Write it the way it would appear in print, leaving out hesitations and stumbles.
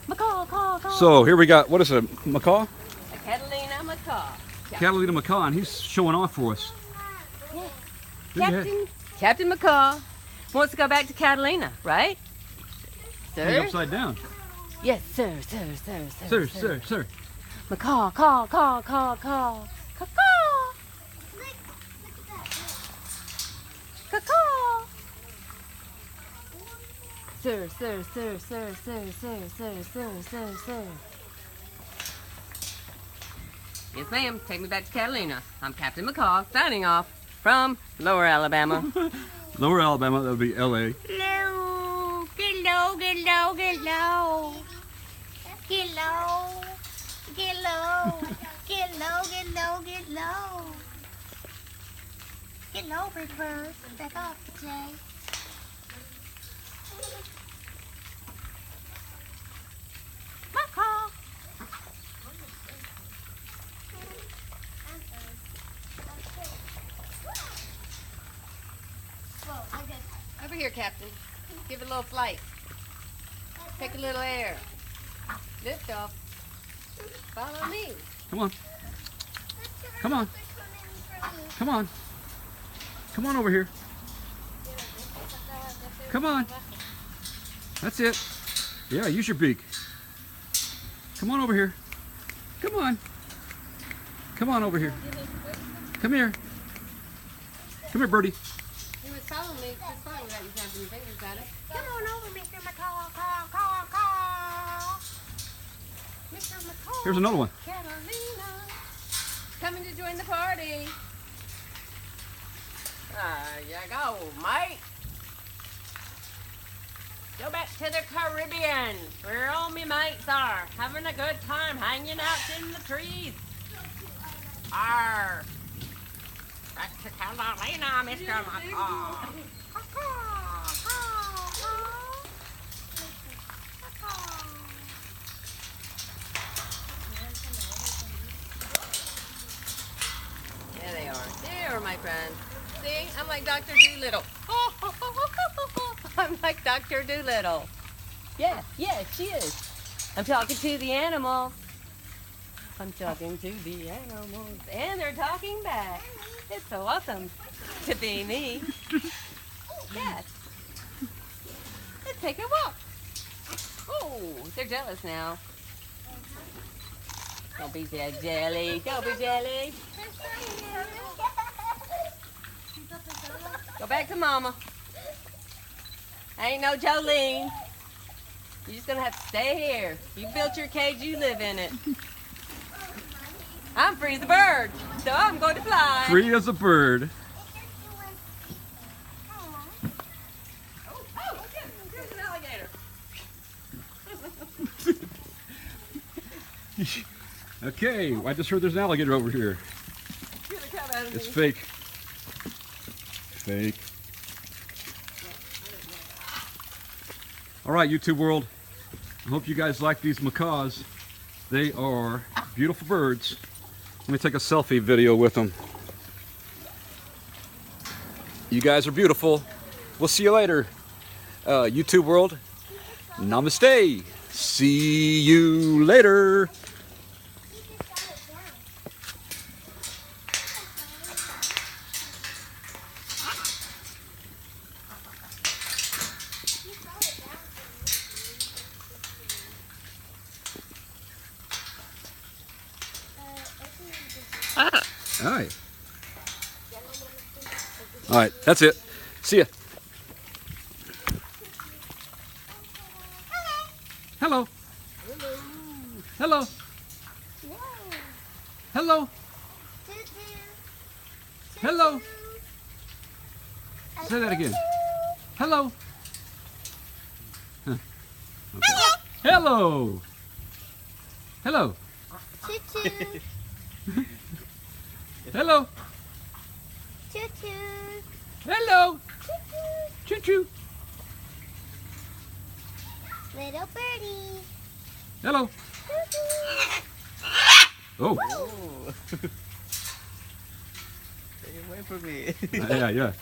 Macaw, caw, caw. So here we got, what is it, macaw? A Catalina Macaw. Catalina Macaw, and he's showing off for us. Yeah. Captain Macaw wants to go back to Catalina, right? Sir? Upside down. Yes, sir. Sir. Macaw, caw, caw, caw, caw. Caw. Caw. Sir. Yes, ma'am. Take me back to Catalina. I'm Captain Macaw, signing off from Lower Alabama. Lower Alabama, that would be L.A. Hello. Get low. Get low, big bird. Back off, Jay. Macaw. Over here, Captain. Give it a little flight. Take a little air. Lift off. Follow me. Come on. Come on over here. Come on. That's it. Yeah, use your beak. Come on over here. Come on over here. Come here, birdie. He was following me. Just following that and tapping your fingers at it. Come on over, Mr. Macaw, Mr. Macaw. Here's another one. Catalina. Coming to join the party. There you go, mate. Go back to the Caribbean, where all me mates are, having a good time hanging out in the trees. Arr. Back to Catalina, Mr. Macaw. There they are. There, my friend. See, I'm like Dr. Doolittle. I'm like Dr. Doolittle. Yeah, she is. I'm talking to the animals. And they're talking back. It's so awesome to be me. Yes. Let's take a walk. Oh, they're jealous now. Don't be jelly. Don't be jelly. Go back to Mama. Ain't no Jolene. You're just gonna have to stay here. You built your cage, you live in it. I'm free as a bird, so I'm going to fly. Free as a bird. There's an alligator. Okay, I just heard there's an alligator over here. Get the cat out of It's me. fake. Fake. All right, YouTube world. I hope you guys like these macaws. They are beautiful birds. Let me take a selfie video with them. You guys are beautiful. We'll see you later. YouTube world, namaste. See you later. All right, that's it. See ya. Hello. Hello. Hello. Hello. Say that again. Hello. Huh. Okay. Hello. Hello. Hello. Hello. Choo-choo. Little birdie. Hello. Oh. Stay away from me. Yeah.